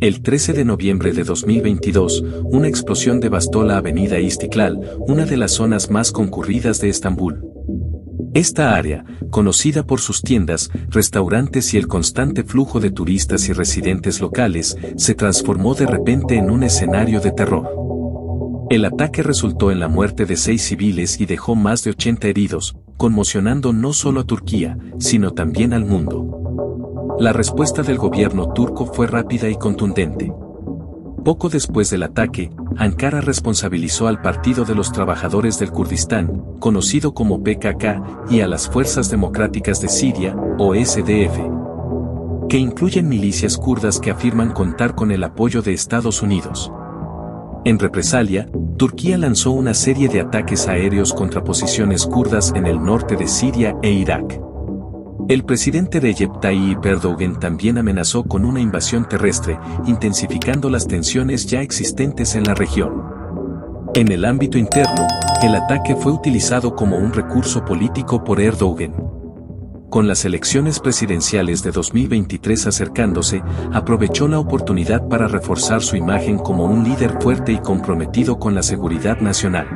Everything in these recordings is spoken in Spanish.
El 13 de noviembre de 2022, una explosión devastó la avenida Istiklal, una de las zonas más concurridas de Estambul. Esta área, conocida por sus tiendas, restaurantes y el constante flujo de turistas y residentes locales, se transformó de repente en un escenario de terror. El ataque resultó en la muerte de 6 civiles y dejó más de 80 heridos, conmocionando no solo a Turquía, sino también al mundo. La respuesta del gobierno turco fue rápida y contundente. Poco después del ataque, Ankara responsabilizó al Partido de los Trabajadores del Kurdistán, conocido como PKK, y a las Fuerzas Democráticas de Siria, o SDF, que incluyen milicias kurdas que afirman contar con el apoyo de Estados Unidos. En represalia, Turquía lanzó una serie de ataques aéreos contra posiciones kurdas en el norte de Siria e Irak. El presidente Recep Tayyip Erdoğan también amenazó con una invasión terrestre, intensificando las tensiones ya existentes en la región. En el ámbito interno, el ataque fue utilizado como un recurso político por Erdoğan. Con las elecciones presidenciales de 2023 acercándose, aprovechó la oportunidad para reforzar su imagen como un líder fuerte y comprometido con la seguridad nacional.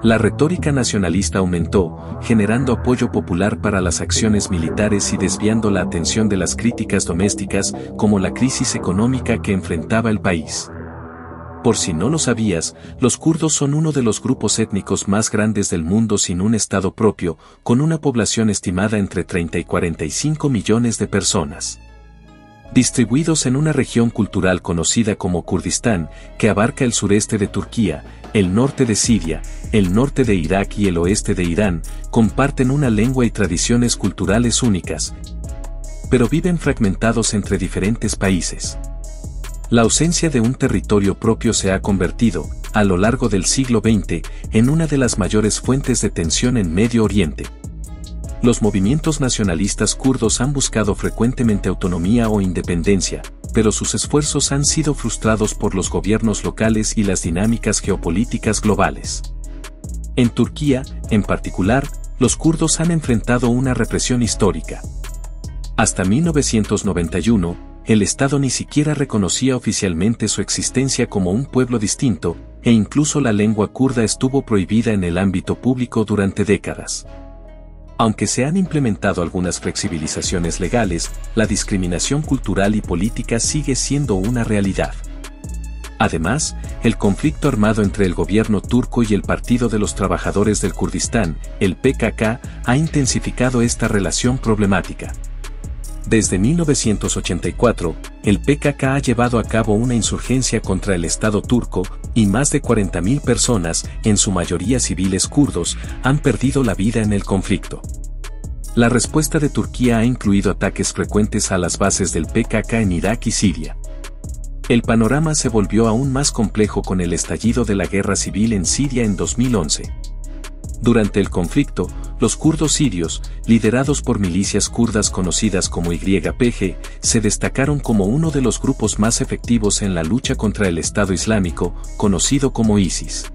La retórica nacionalista aumentó, generando apoyo popular para las acciones militares y desviando la atención de las críticas domésticas, como la crisis económica que enfrentaba el país. Por si no lo sabías, los kurdos son uno de los grupos étnicos más grandes del mundo sin un estado propio, con una población estimada entre 30 y 45 millones de personas. Distribuidos en una región cultural conocida como Kurdistán, que abarca el sureste de Turquía, el norte de Siria, el norte de Irak y el oeste de Irán, comparten una lengua y tradiciones culturales únicas, pero viven fragmentados entre diferentes países. La ausencia de un territorio propio se ha convertido, a lo largo del siglo XX, en una de las mayores fuentes de tensión en Medio Oriente. Los movimientos nacionalistas kurdos han buscado frecuentemente autonomía o independencia, pero sus esfuerzos han sido frustrados por los gobiernos locales y las dinámicas geopolíticas globales. En Turquía, en particular, los kurdos han enfrentado una represión histórica. Hasta 1991, el Estado ni siquiera reconocía oficialmente su existencia como un pueblo distinto, e incluso la lengua kurda estuvo prohibida en el ámbito público durante décadas. Aunque se han implementado algunas flexibilizaciones legales, la discriminación cultural y política sigue siendo una realidad. Además, el conflicto armado entre el gobierno turco y el Partido de los Trabajadores del Kurdistán, el PKK, ha intensificado esta relación problemática. Desde 1984, el PKK ha llevado a cabo una insurgencia contra el Estado turco, y más de 40.000 personas, en su mayoría civiles kurdos, han perdido la vida en el conflicto. La respuesta de Turquía ha incluido ataques frecuentes a las bases del PKK en Irak y Siria. El panorama se volvió aún más complejo con el estallido de la guerra civil en Siria en 2011. Durante el conflicto, los kurdos sirios, liderados por milicias kurdas conocidas como YPG, se destacaron como uno de los grupos más efectivos en la lucha contra el Estado Islámico, conocido como ISIS.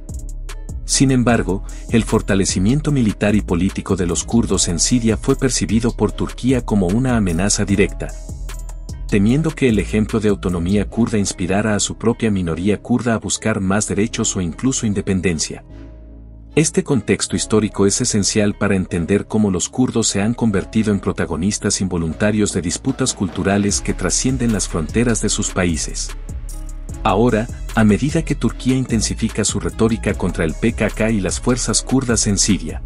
Sin embargo, el fortalecimiento militar y político de los kurdos en Siria fue percibido por Turquía como una amenaza directa, temiendo que el ejemplo de autonomía kurda inspirara a su propia minoría kurda a buscar más derechos o incluso independencia. Este contexto histórico es esencial para entender cómo los kurdos se han convertido en protagonistas involuntarios de disputas culturales que trascienden las fronteras de sus países. Ahora, a medida que Turquía intensifica su retórica contra el PKK y las fuerzas kurdas en Siria,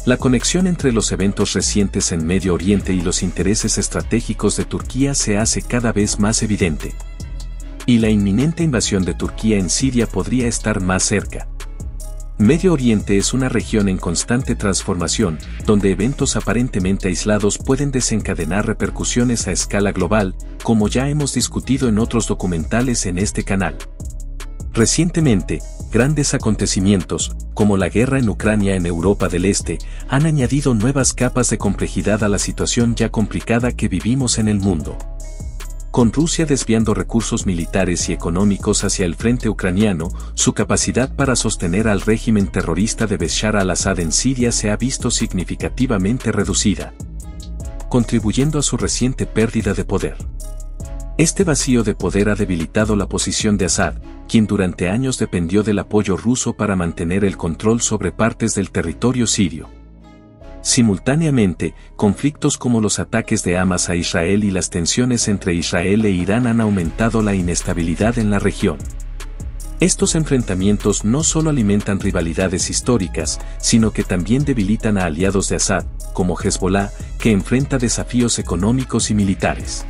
la conexión entre los eventos recientes en Medio Oriente y los intereses estratégicos de Turquía se hace cada vez más evidente. Y la inminente invasión de Turquía en Siria podría estar más cerca. Medio Oriente es una región en constante transformación, donde eventos aparentemente aislados pueden desencadenar repercusiones a escala global, como ya hemos discutido en otros documentales en este canal. Recientemente, grandes acontecimientos, como la guerra en Ucrania en Europa del Este, han añadido nuevas capas de complejidad a la situación ya complicada que vivimos en el mundo. Con Rusia desviando recursos militares y económicos hacia el frente ucraniano, su capacidad para sostener al régimen terrorista de Bashar al-Assad en Siria se ha visto significativamente reducida, contribuyendo a su reciente pérdida de poder. Este vacío de poder ha debilitado la posición de Assad, quien durante años dependió del apoyo ruso para mantener el control sobre partes del territorio sirio. Simultáneamente, conflictos como los ataques de Hamas a Israel y las tensiones entre Israel e Irán han aumentado la inestabilidad en la región. Estos enfrentamientos no solo alimentan rivalidades históricas, sino que también debilitan a aliados de Assad, como Hezbollah, que enfrenta desafíos económicos y militares.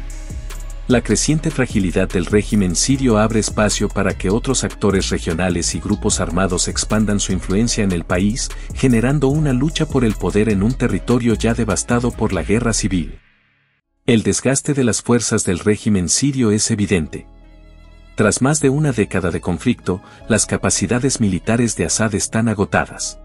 La creciente fragilidad del régimen sirio abre espacio para que otros actores regionales y grupos armados expandan su influencia en el país, generando una lucha por el poder en un territorio ya devastado por la guerra civil. El desgaste de las fuerzas del régimen sirio es evidente. Tras más de una década de conflicto, las capacidades militares de Assad están agotadas.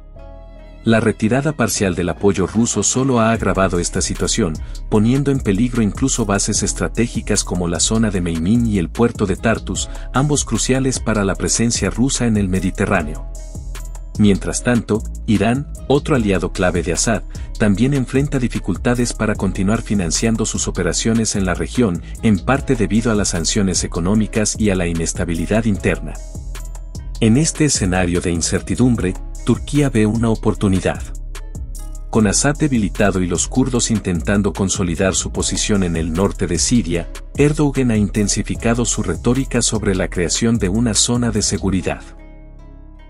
La retirada parcial del apoyo ruso solo ha agravado esta situación, poniendo en peligro incluso bases estratégicas como la zona de Meimin y el puerto de Tartus, ambos cruciales para la presencia rusa en el Mediterráneo. Mientras tanto, Irán, otro aliado clave de Assad, también enfrenta dificultades para continuar financiando sus operaciones en la región, en parte debido a las sanciones económicas y a la inestabilidad interna. En este escenario de incertidumbre, Turquía ve una oportunidad. Con Assad debilitado y los kurdos intentando consolidar su posición en el norte de Siria, Erdoğan ha intensificado su retórica sobre la creación de una zona de seguridad.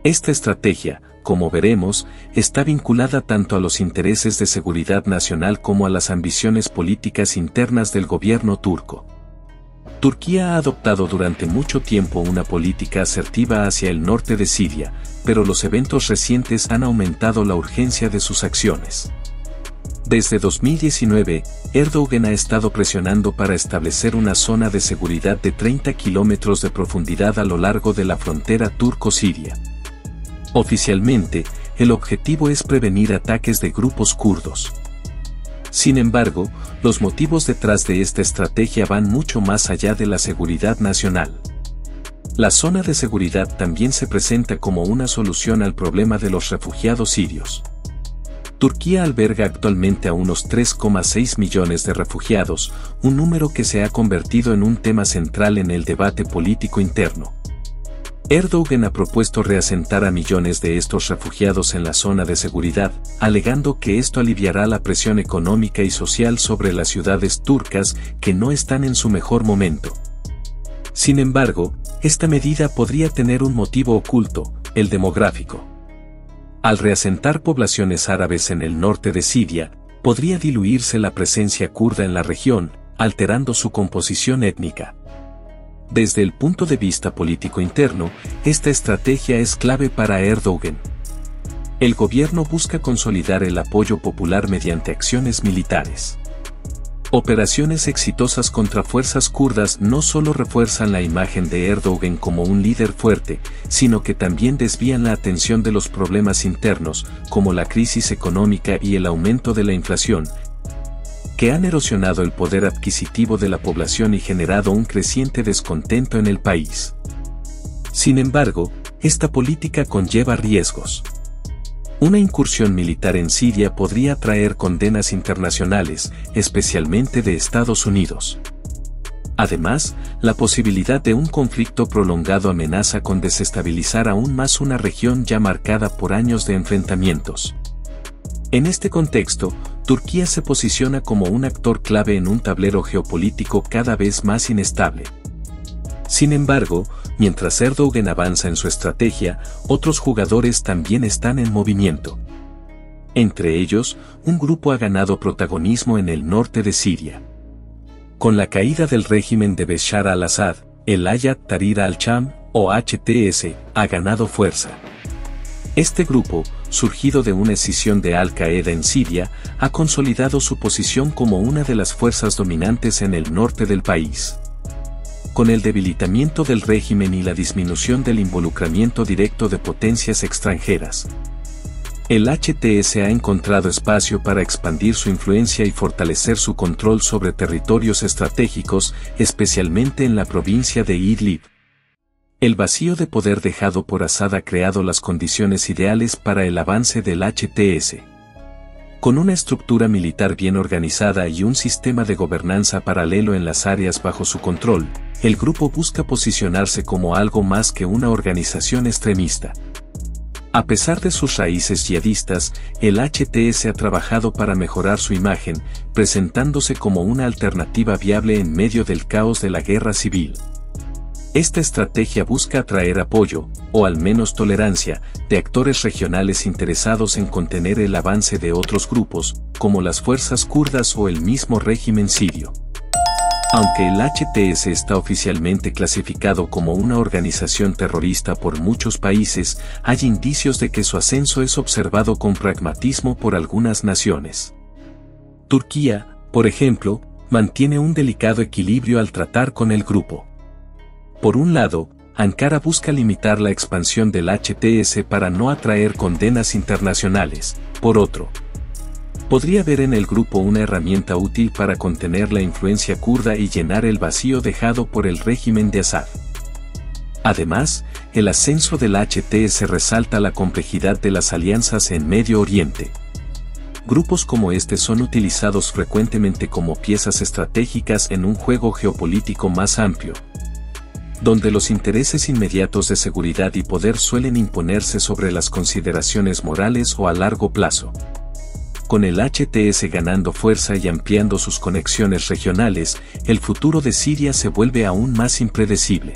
Esta estrategia, como veremos, está vinculada tanto a los intereses de seguridad nacional como a las ambiciones políticas internas del gobierno turco. Turquía ha adoptado durante mucho tiempo una política asertiva hacia el norte de Siria, pero los eventos recientes han aumentado la urgencia de sus acciones. Desde 2019, Erdoğan ha estado presionando para establecer una zona de seguridad de 30 kilómetros de profundidad a lo largo de la frontera turco-siria. Oficialmente, el objetivo es prevenir ataques de grupos kurdos. Sin embargo, los motivos detrás de esta estrategia van mucho más allá de la seguridad nacional. La zona de seguridad también se presenta como una solución al problema de los refugiados sirios. Turquía alberga actualmente a unos 3,6 millones de refugiados, un número que se ha convertido en un tema central en el debate político interno. Erdoğan ha propuesto reasentar a millones de estos refugiados en la zona de seguridad, alegando que esto aliviará la presión económica y social sobre las ciudades turcas que no están en su mejor momento. Sin embargo, esta medida podría tener un motivo oculto, el demográfico. Al reasentar poblaciones árabes en el norte de Siria, podría diluirse la presencia kurda en la región, alterando su composición étnica. Desde el punto de vista político interno, esta estrategia es clave para Erdoğan. El gobierno busca consolidar el apoyo popular mediante acciones militares. Operaciones exitosas contra fuerzas kurdas no solo refuerzan la imagen de Erdoğan como un líder fuerte, sino que también desvían la atención de los problemas internos, como la crisis económica y el aumento de la inflación, que han erosionado el poder adquisitivo de la población y generado un creciente descontento en el país. Sin embargo, esta política conlleva riesgos. Una incursión militar en Siria podría traer condenas internacionales, especialmente de Estados Unidos. Además, la posibilidad de un conflicto prolongado amenaza con desestabilizar aún más una región ya marcada por años de enfrentamientos. En este contexto, Turquía se posiciona como un actor clave en un tablero geopolítico cada vez más inestable. Sin embargo, mientras Erdoğan avanza en su estrategia, otros jugadores también están en movimiento. Entre ellos, un grupo ha ganado protagonismo en el norte de Siria. Con la caída del régimen de Bashar al-Assad, el Hayat Tahrir al-Sham, o HTS, ha ganado fuerza. Este grupo, surgido de una escisión de Al-Qaeda en Siria, ha consolidado su posición como una de las fuerzas dominantes en el norte del país. Con el debilitamiento del régimen y la disminución del involucramiento directo de potencias extranjeras, el HTS ha encontrado espacio para expandir su influencia y fortalecer su control sobre territorios estratégicos, especialmente en la provincia de Idlib. El vacío de poder dejado por Assad ha creado las condiciones ideales para el avance del HTS. Con una estructura militar bien organizada y un sistema de gobernanza paralelo en las áreas bajo su control, el grupo busca posicionarse como algo más que una organización extremista. A pesar de sus raíces yihadistas, el HTS ha trabajado para mejorar su imagen, presentándose como una alternativa viable en medio del caos de la guerra civil. Esta estrategia busca atraer apoyo, o al menos tolerancia, de actores regionales interesados en contener el avance de otros grupos, como las fuerzas kurdas o el mismo régimen sirio. Aunque el HTS está oficialmente clasificado como una organización terrorista por muchos países, hay indicios de que su ascenso es observado con pragmatismo por algunas naciones. Turquía, por ejemplo, mantiene un delicado equilibrio al tratar con el grupo. Por un lado, Ankara busca limitar la expansión del HTS para no atraer condenas internacionales. Por otro, podría ver en el grupo una herramienta útil para contener la influencia kurda y llenar el vacío dejado por el régimen de Assad. Además, el ascenso del HTS resalta la complejidad de las alianzas en Medio Oriente. Grupos como este son utilizados frecuentemente como piezas estratégicas en un juego geopolítico más amplio, donde los intereses inmediatos de seguridad y poder suelen imponerse sobre las consideraciones morales o a largo plazo. Con el HTS ganando fuerza y ampliando sus conexiones regionales, el futuro de Siria se vuelve aún más impredecible.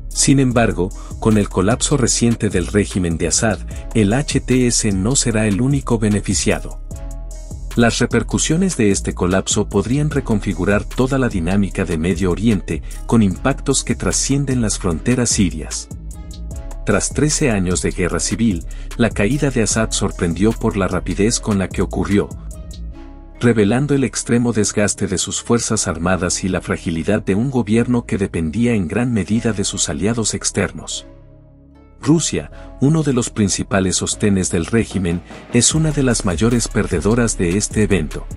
Sin embargo, con el colapso reciente del régimen de Assad, el HTS no será el único beneficiado. Las repercusiones de este colapso podrían reconfigurar toda la dinámica de Medio Oriente, con impactos que trascienden las fronteras sirias. Tras 13 años de guerra civil, la caída de Assad sorprendió por la rapidez con la que ocurrió, revelando el extremo desgaste de sus fuerzas armadas y la fragilidad de un gobierno que dependía en gran medida de sus aliados externos. Rusia, uno de los principales sostenes del régimen, es una de las mayores perdedoras de este evento.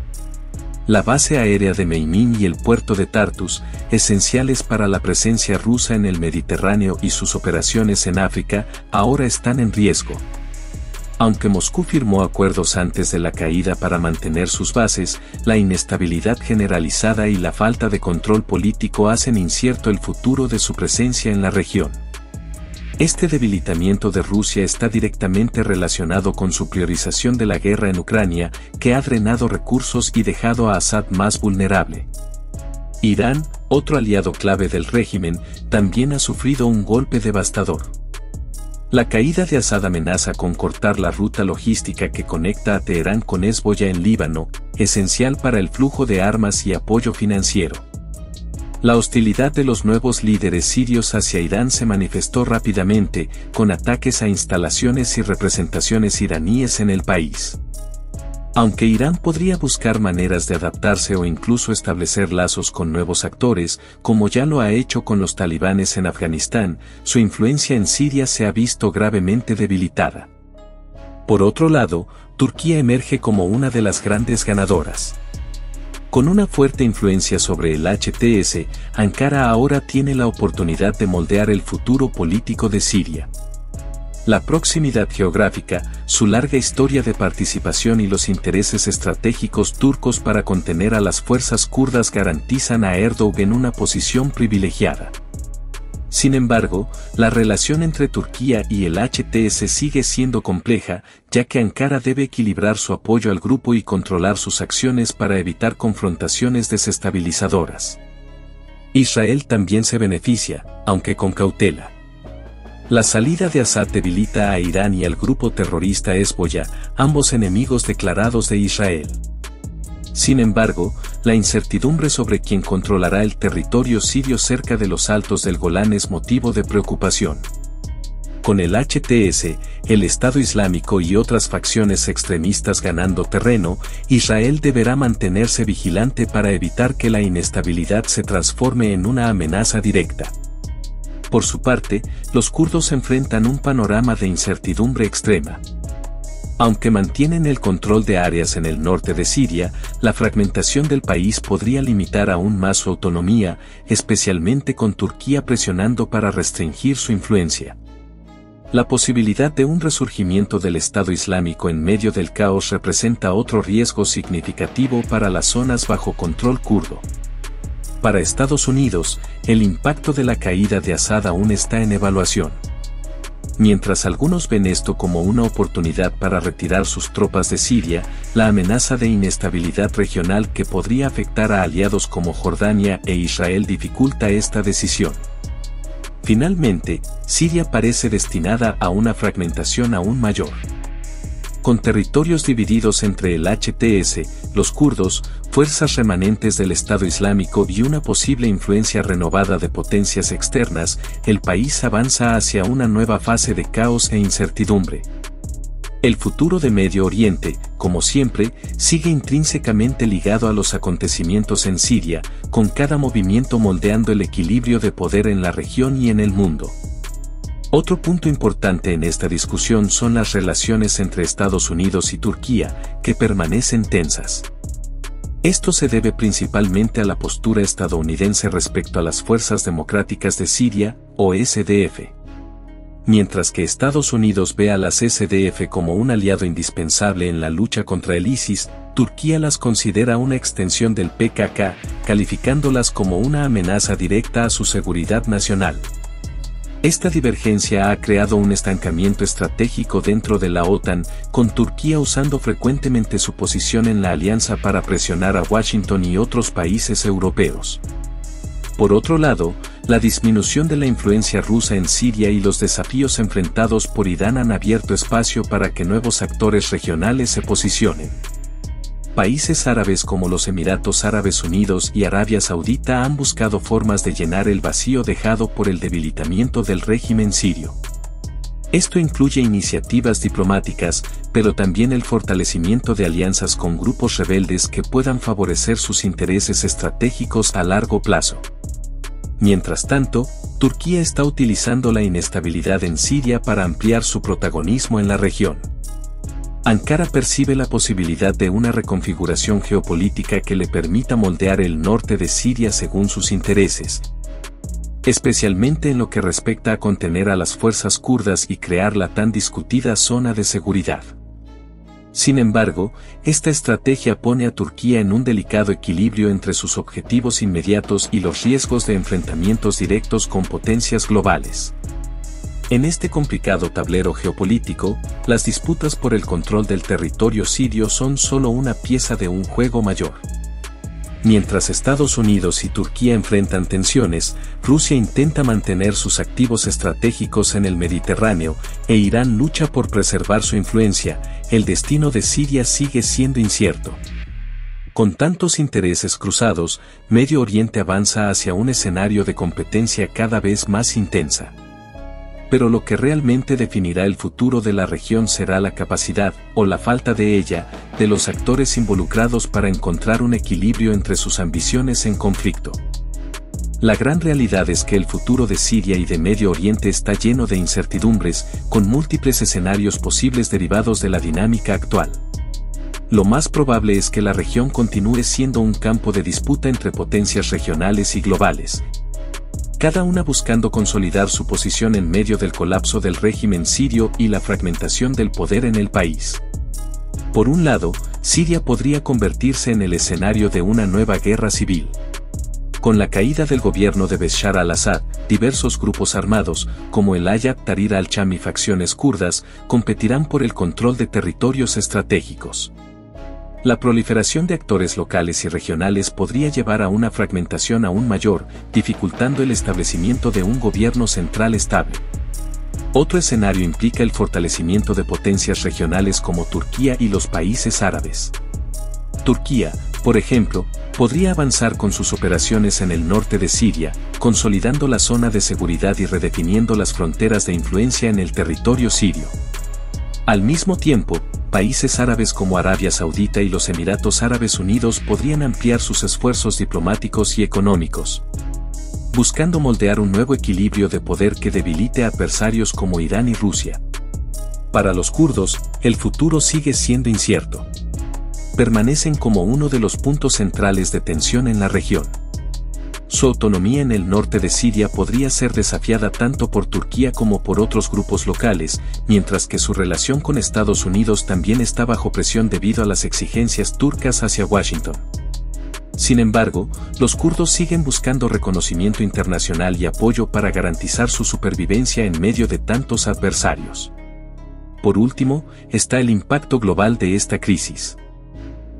La base aérea de Meymin y el puerto de Tartus, esenciales para la presencia rusa en el Mediterráneo y sus operaciones en África, ahora están en riesgo. Aunque Moscú firmó acuerdos antes de la caída para mantener sus bases, la inestabilidad generalizada y la falta de control político hacen incierto el futuro de su presencia en la región. Este debilitamiento de Rusia está directamente relacionado con su priorización de la guerra en Ucrania, que ha drenado recursos y dejado a Assad más vulnerable. Irán, otro aliado clave del régimen, también ha sufrido un golpe devastador. La caída de Assad amenaza con cortar la ruta logística que conecta a Teherán con Hezbollah en Líbano, esencial para el flujo de armas y apoyo financiero. La hostilidad de los nuevos líderes sirios hacia Irán se manifestó rápidamente, con ataques a instalaciones y representaciones iraníes en el país. Aunque Irán podría buscar maneras de adaptarse o incluso establecer lazos con nuevos actores, como ya lo ha hecho con los talibanes en Afganistán, su influencia en Siria se ha visto gravemente debilitada. Por otro lado, Turquía emerge como una de las grandes ganadoras. Con una fuerte influencia sobre el HTS, Ankara ahora tiene la oportunidad de moldear el futuro político de Siria. La proximidad geográfica, su larga historia de participación y los intereses estratégicos turcos para contener a las fuerzas kurdas garantizan a Erdoğan una posición privilegiada. Sin embargo, la relación entre Turquía y el HTS sigue siendo compleja, ya que Ankara debe equilibrar su apoyo al grupo y controlar sus acciones para evitar confrontaciones desestabilizadoras. Israel también se beneficia, aunque con cautela. La salida de Assad debilita a Irán y al grupo terrorista Hezbollah, ambos enemigos declarados de Israel. Sin embargo, la incertidumbre sobre quién controlará el territorio sirio cerca de los Altos del Golán es motivo de preocupación. Con el HTS, el Estado Islámico y otras facciones extremistas ganando terreno, Israel deberá mantenerse vigilante para evitar que la inestabilidad se transforme en una amenaza directa. Por su parte, los kurdos enfrentan un panorama de incertidumbre extrema. Aunque mantienen el control de áreas en el norte de Siria, la fragmentación del país podría limitar aún más su autonomía, especialmente con Turquía presionando para restringir su influencia. La posibilidad de un resurgimiento del Estado Islámico en medio del caos representa otro riesgo significativo para las zonas bajo control kurdo. Para Estados Unidos, el impacto de la caída de Assad aún está en evaluación. Mientras algunos ven esto como una oportunidad para retirar sus tropas de Siria, la amenaza de inestabilidad regional que podría afectar a aliados como Jordania e Israel dificulta esta decisión. Finalmente, Siria parece destinada a una fragmentación aún mayor. Con territorios divididos entre el HTS, los kurdos, fuerzas remanentes del Estado Islámico y una posible influencia renovada de potencias externas, el país avanza hacia una nueva fase de caos e incertidumbre. El futuro de Medio Oriente, como siempre, sigue intrínsecamente ligado a los acontecimientos en Siria, con cada movimiento moldeando el equilibrio de poder en la región y en el mundo. Otro punto importante en esta discusión son las relaciones entre Estados Unidos y Turquía, que permanecen tensas. Esto se debe principalmente a la postura estadounidense respecto a las Fuerzas Democráticas de Siria, o SDF. Mientras que Estados Unidos ve a las SDF como un aliado indispensable en la lucha contra el ISIS, Turquía las considera una extensión del PKK, calificándolas como una amenaza directa a su seguridad nacional. Esta divergencia ha creado un estancamiento estratégico dentro de la OTAN, con Turquía usando frecuentemente su posición en la alianza para presionar a Washington y otros países europeos. Por otro lado, la disminución de la influencia rusa en Siria y los desafíos enfrentados por Irán han abierto espacio para que nuevos actores regionales se posicionen. Países árabes como los Emiratos Árabes Unidos y Arabia Saudita han buscado formas de llenar el vacío dejado por el debilitamiento del régimen sirio. Esto incluye iniciativas diplomáticas, pero también el fortalecimiento de alianzas con grupos rebeldes que puedan favorecer sus intereses estratégicos a largo plazo. Mientras tanto, Turquía está utilizando la inestabilidad en Siria para ampliar su protagonismo en la región. Ankara percibe la posibilidad de una reconfiguración geopolítica que le permita moldear el norte de Siria según sus intereses, especialmente en lo que respecta a contener a las fuerzas kurdas y crear la tan discutida zona de seguridad. Sin embargo, esta estrategia pone a Turquía en un delicado equilibrio entre sus objetivos inmediatos y los riesgos de enfrentamientos directos con potencias globales. En este complicado tablero geopolítico, las disputas por el control del territorio sirio son solo una pieza de un juego mayor. Mientras Estados Unidos y Turquía enfrentan tensiones, Rusia intenta mantener sus activos estratégicos en el Mediterráneo, e Irán lucha por preservar su influencia. El destino de Siria sigue siendo incierto. Con tantos intereses cruzados, Medio Oriente avanza hacia un escenario de competencia cada vez más intensa. Pero lo que realmente definirá el futuro de la región será la capacidad, o la falta de ella, de los actores involucrados para encontrar un equilibrio entre sus ambiciones en conflicto. La gran realidad es que el futuro de Siria y de Medio Oriente está lleno de incertidumbres, con múltiples escenarios posibles derivados de la dinámica actual. Lo más probable es que la región continúe siendo un campo de disputa entre potencias regionales y globales, cada una buscando consolidar su posición en medio del colapso del régimen sirio y la fragmentación del poder en el país. Por un lado, Siria podría convertirse en el escenario de una nueva guerra civil. Con la caída del gobierno de Bashar al-Assad, diversos grupos armados, como el Hayat Tahrir al-Sham y facciones kurdas, competirán por el control de territorios estratégicos. La proliferación de actores locales y regionales podría llevar a una fragmentación aún mayor, dificultando el establecimiento de un gobierno central estable. Otro escenario implica el fortalecimiento de potencias regionales como Turquía y los países árabes. Turquía, por ejemplo, podría avanzar con sus operaciones en el norte de Siria, consolidando la zona de seguridad y redefiniendo las fronteras de influencia en el territorio sirio. Al mismo tiempo, países árabes como Arabia Saudita y los Emiratos Árabes Unidos podrían ampliar sus esfuerzos diplomáticos y económicos, buscando moldear un nuevo equilibrio de poder que debilite a adversarios como Irán y Rusia. Para los kurdos, el futuro sigue siendo incierto. Permanecen como uno de los puntos centrales de tensión en la región. Su autonomía en el norte de Siria podría ser desafiada tanto por Turquía como por otros grupos locales, mientras que su relación con Estados Unidos también está bajo presión debido a las exigencias turcas hacia Washington. Sin embargo, los kurdos siguen buscando reconocimiento internacional y apoyo para garantizar su supervivencia en medio de tantos adversarios. Por último, está el impacto global de esta crisis.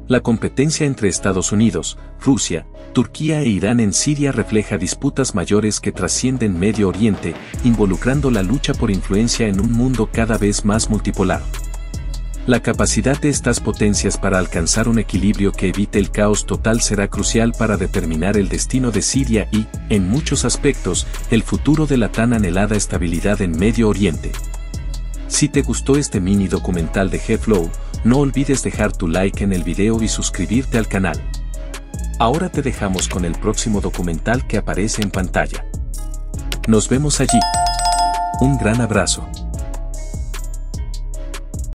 La competencia entre Estados Unidos, Rusia, Turquía e Irán en Siria refleja disputas mayores que trascienden Medio Oriente, involucrando la lucha por influencia en un mundo cada vez más multipolar. La capacidad de estas potencias para alcanzar un equilibrio que evite el caos total será crucial para determinar el destino de Siria y, en muchos aspectos, el futuro de la tan anhelada estabilidad en Medio Oriente. Si te gustó este mini documental de GFlow, no olvides dejar tu like en el video y suscribirte al canal. Ahora te dejamos con el próximo documental que aparece en pantalla. Nos vemos allí. Un gran abrazo.